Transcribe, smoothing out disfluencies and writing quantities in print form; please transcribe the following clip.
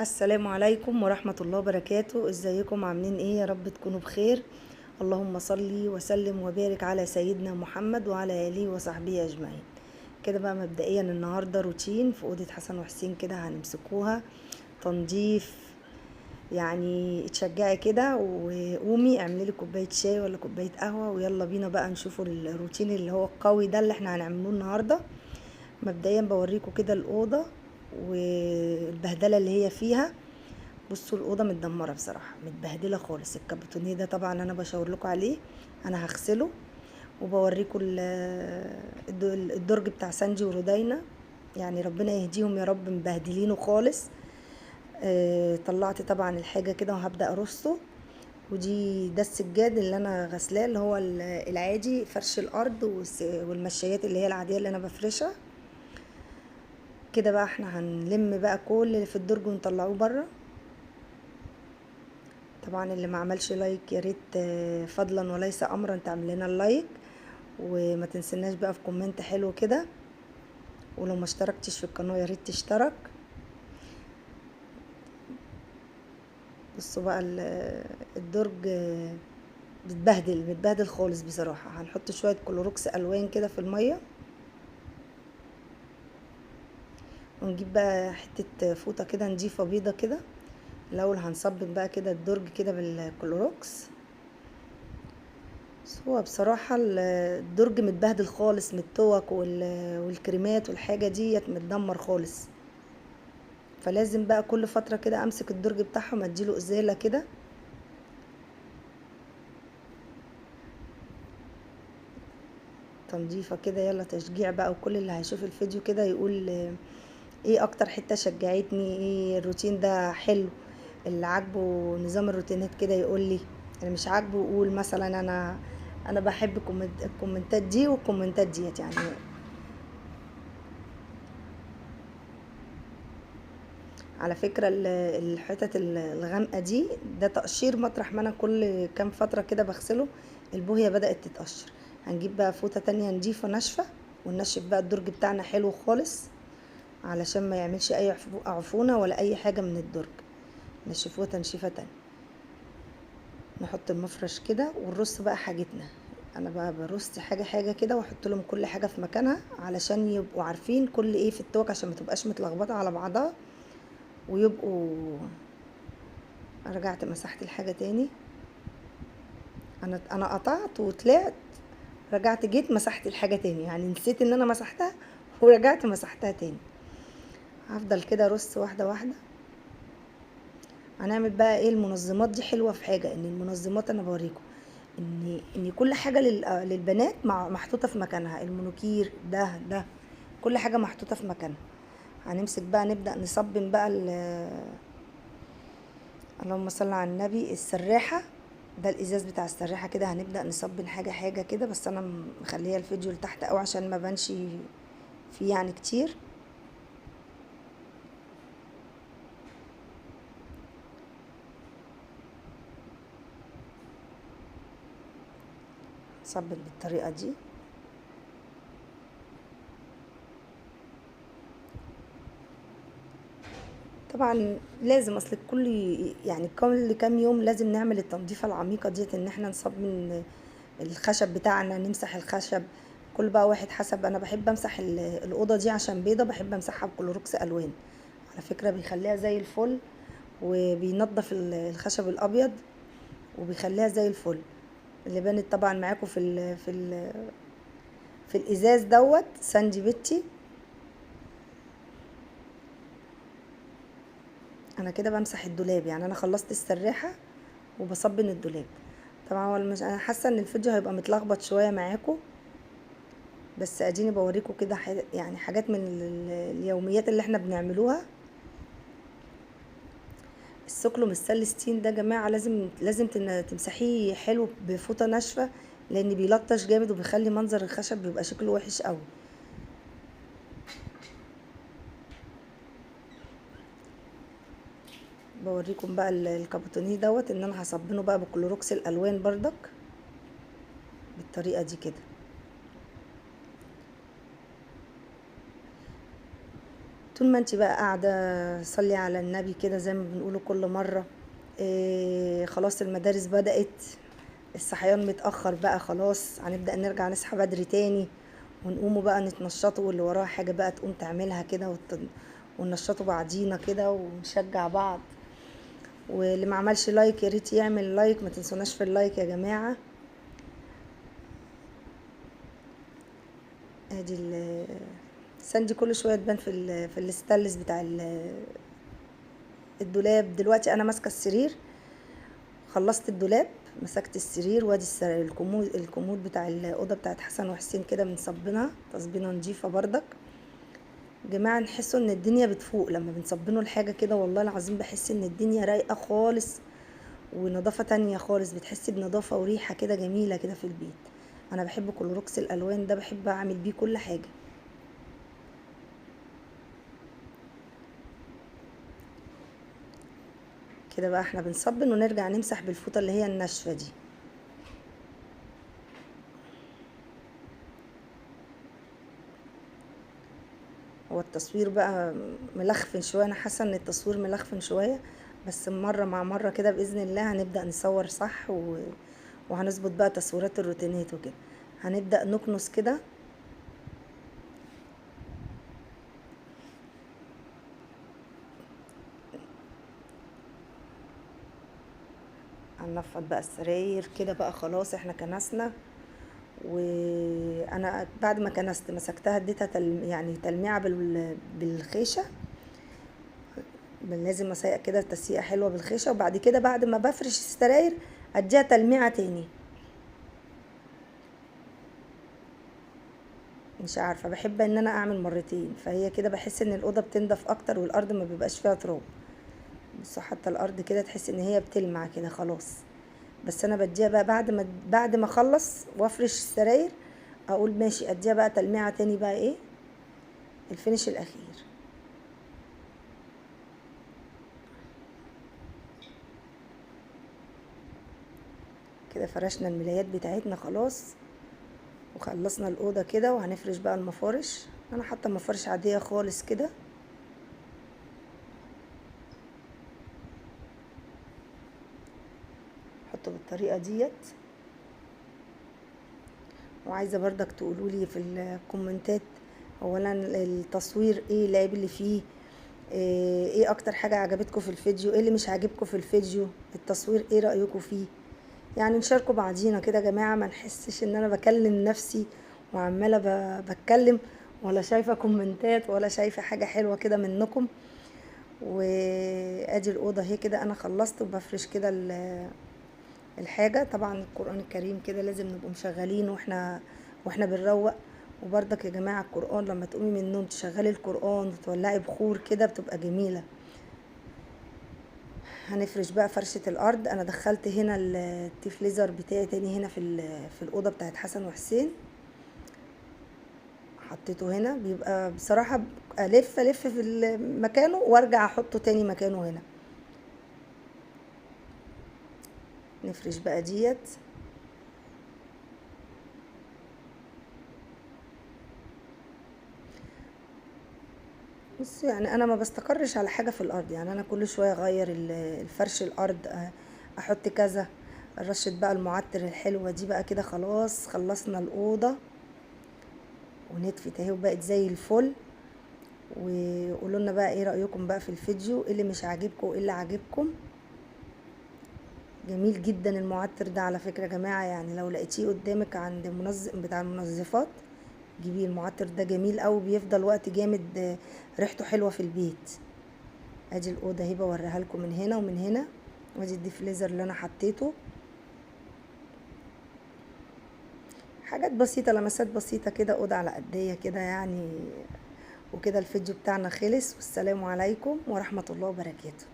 السلام عليكم ورحمة الله وبركاته. ازيكم عاملين ايه؟ يا رب تكونوا بخير. اللهم صلي وسلم وبارك على سيدنا محمد وعلى آله وصحبه أجمعين. كده بقى مبدئيا النهاردة روتين في أوضة حسن وحسين كده هنمسكوها تنظيف. يعني اتشجعي كده وقومي اعملي لك كوباية شاي ولا كوباية قهوة ويلا بينا بقى نشوفوا الروتين اللي هو القوي ده اللي احنا هنعمله النهاردة. مبدئيا بوريكم كده الأوضة والبهدلة اللي هي فيها. بصوا الاوضه متدمره بصراحه، متبهدله خالص. الكابوتونيه ده طبعا انا بشاور لكم عليه، انا هغسله وبوريكم الدرج بتاع سانجي ورودينا. يعني ربنا يهديهم يا رب، مبهدلينه خالص. طلعت طبعا الحاجه كده وهبدا ارصه. ده السجاد اللي انا غسلاه، اللي هو العادي، فرش الارض والمشايات اللي هي العاديه اللي انا بفرشها. كده بقى احنا هنلم بقى كل اللي في الدرج ونطلعوه بره. طبعا اللي ما عملش لايك يا ريت فضلا وليس امرا تعمل لنا اللايك، وما تنسناش بقى في كومنت حلو كده، ولو ما اشتركتش في القناه يا ريت تشترك. بصوا بقى الدرج متبهدل خالص بصراحه. هنحط شويه كلوروكس الوان كده في الميه، ونجيب بقى حته فوطه كده نضيفه بيضه كده. الاول هنصبن بقى كده الدرج كده بالكلوروكس. بس هو بصراحة الدرج متبهدل خالص من التوك والكريمات والحاجة ديت متدمر خالص. فلازم بقى كل فترة كده امسك الدرج بتاعهم اديله ازالة كده. تنظيفة كده، يلا تشجيع بقى. وكل اللي هيشوف الفيديو كده يقول ايه اكتر حتة شجعتني، ايه الروتين ده حلو، اللي عاجبه نظام الروتينات كده يقول لي. اللي مش عاجبه يقول مثلا انا بحب الكومنتات دي والكومنتات ديت يعني. على فكرة الحتت الغامقة دي ده تقشير، مطرح ما انا كل كام فترة كده بغسله البوهية بدأت تتقشر. هنجيب بقى فوطة تانية نضيفة ناشفة وننشف بقى الدرج بتاعنا حلو خالص، علشان ما يعملش اي عفونة ولا اي حاجة من الدرج. نشفوه تنشيفة تانية. نحط المفرش كده ونرص بقى حاجتنا. انا بقى برص حاجة حاجة كده واحط لهم كل حاجة في مكانها، علشان يبقوا عارفين كل ايه في التوك، عشان ما تبقاش متلخبطة على بعضها ويبقوا. رجعت مسحت الحاجة تاني. انا قطعت وطلعت، رجعت جيت مسحت الحاجة تاني، يعني نسيت ان انا مسحتها ورجعت مسحتها تاني. هفضل كده ارص واحدة واحدة. هنعمل بقى ايه؟ المنظمات دي حلوة في حاجة، ان المنظمات انا بوريكم ان كل حاجة للبنات محطوطة في مكانها. المونوكير ده كل حاجة محطوطة في مكانها. هنمسك بقى نبدأ نصبن بقى اللهم صل على النبي السراحة. ده الازاز بتاع السراحة كده. هنبدأ نصبن حاجة حاجة كده، بس انا مخليه الفيديو لتحت قوي عشان ما بانش فيه يعني كتير. نصبن بالطريقة دي. طبعا لازم، اصل يعني كل كام يوم لازم نعمل التنظيفة العميقة ديت، ان احنا نصبن الخشب بتاعنا، نمسح الخشب. كل بقى واحد حسب. انا بحب امسح الاوضه دي عشان بيضه، بحب امسحها بكلوروكس الوان. على فكره بيخليها زي الفل، وبينظف الخشب الابيض وبيخليها زي الفل. اللي بانت طبعا معاكم في الازاز دوت ساندي بيتي. انا كده بمسح الدولاب، يعني انا خلصت السراحه وبصبن الدولاب. طبعا هو مش، انا حاسه ان الفيديو هيبقى متلخبط شويه معاكم، بس اديني بوريكم كده يعني حاجات من اليوميات اللي احنا بنعملوها. السكلوم السلستين ده يا جماعه لازم تمسحيه حلو بفوطه ناشفه، لان بيلطش جامد وبيخلي منظر الخشب بيبقى شكله وحش قوي. بوريكم بقى الكابوتونيه دوت، ان انا هصبنه بقى بكلوروكس الالوان بردك بالطريقه دي كده. طول ما انت بقى قاعدة صلي على النبي كده زي ما بنقوله كل مرة. خلاص المدارس بدأت، الصحيان متأخر بقى، خلاص هنبدأ نرجع نصحى بدري تاني، ونقوموا بقى نتنشطوا، واللي وراها حاجة بقى تقوم تعملها كده وننشطوا بعضينا كده ونشجع بعض. واللي ما عملش لايك يا ريت يعمل لايك، ما تنسوناش في اللايك يا جماعة. ادي السندي كل شوية تبان في الستانلس بتاع الدولاب. دلوقتي انا ماسكة السرير، خلصت الدولاب، مسكت السرير، وادي الكومود بتاع الاوضه بتاعت حسن وحسين كده بنصبنها تصبينه نضيفه بردك. جماعه نحسوا ان الدنيا بتفوق لما بنصبنوا الحاجه كده، والله العظيم بحس ان الدنيا رايقه خالص ونظافه تانية خالص، بتحسي بنظافه وريحه كده جميله كده في البيت. انا بحب كلوروكس الالوان ده، بحب اعمل بيه كل حاجه. كده بقى احنا بنصبن ونرجع نمسح بالفوطه اللي هي الناشفه دي. هو التصوير بقى ملخفن شويه، انا حاسه ان التصوير ملخفن شويه، بس مره مع مره كده باذن الله هنبدا نصور صح وهنظبط بقى تصويرات الروتينات وكده. هنبدا نكنس كده، هننفض بقى السراير كده بقى. خلاص احنا كنسنا، وانا بعد ما كنست مسكتها اديتها يعني تلميعه بالخيشه. لازم اسيق كده تسيقه حلوه بالخيشه، وبعد كده بعد ما بفرش السراير اديها تلميعه تاني. مش عارفه، بحب ان انا اعمل مرتين، فهي كده بحس ان الاوضه بتنضف اكتر والارض ما بيبقاش فيها تراب. بس حتى الارض كده تحس ان هي بتلمع كده خلاص. بس انا بديها بقى بعد ما اخلص وافرش السراير، اقول ماشي اديها بقى تلميعه تاني بقى، ايه الفينش الاخير. كده فرشنا الملايات بتاعتنا خلاص، وخلصنا الاوضه كده، وهنفرش بقى المفارش. انا حاطه مفارش عاديه خالص كده. حطه بالطريقه ديت. وعايزه بردك تقولولي في الكومنتات اولا التصوير ايه العيب اللي فيه، ايه اكتر حاجه عجبتكم في الفيديو، ايه اللي مش عاجبكم في الفيديو، التصوير ايه رايكم فيه. يعني نشاركوا بعضينا كده يا جماعه، ما نحسش ان انا بكلم نفسي وعماله بتكلم، ولا شايفه كومنتات، ولا شايفه حاجه حلوه كده منكم. وادي الاوضه اهي كده انا خلصت، وبفرش كده الحاجه. طبعا القران الكريم كده لازم نبقى مشغلين واحنا بنروق. وبرضك يا جماعه القران لما تقومي من النوم تشغلي القران وتولعي بخور كده بتبقى جميله. هنفرش بقى فرشة الارض. انا دخلت هنا التيفليزر بتاعي تاني هنا في الاوضه بتاعت حسن وحسين، حطيته هنا. بيبقى بصراحه الف في مكانه وارجع احطه تاني مكانه هنا. نفرش بقى ديت. بص يعني انا ما بستقرش على حاجه في الارض، يعني انا كل شويه اغير الفرش الارض، احط كذا. رشه بقى المعطر الحلوه دي بقى كده. خلاص خلصنا الاوضه ونتفت اهي وبقت زي الفل. وقولوا لنا بقى ايه رايكم بقى في الفيديو، ايه اللي مش عاجبكم وايه اللي عاجبكم. جميل جدا المعطر ده على فكره يا جماعه، يعني لو لقيتيه قدامك عند منظم بتاع المنظفات جيبيه. المعطر ده جميل قوي، بيفضل وقت جامد، ريحته حلوه في البيت. ادي الاوضه اهي بوريها لكم من هنا ومن هنا. وادي الديفليزر اللي انا حطيته. حاجات بسيطه، لمسات بسيطه كده، اوضه على قديه كده يعني. وكده الفيديو بتاعنا خلص، والسلام عليكم ورحمه الله وبركاته.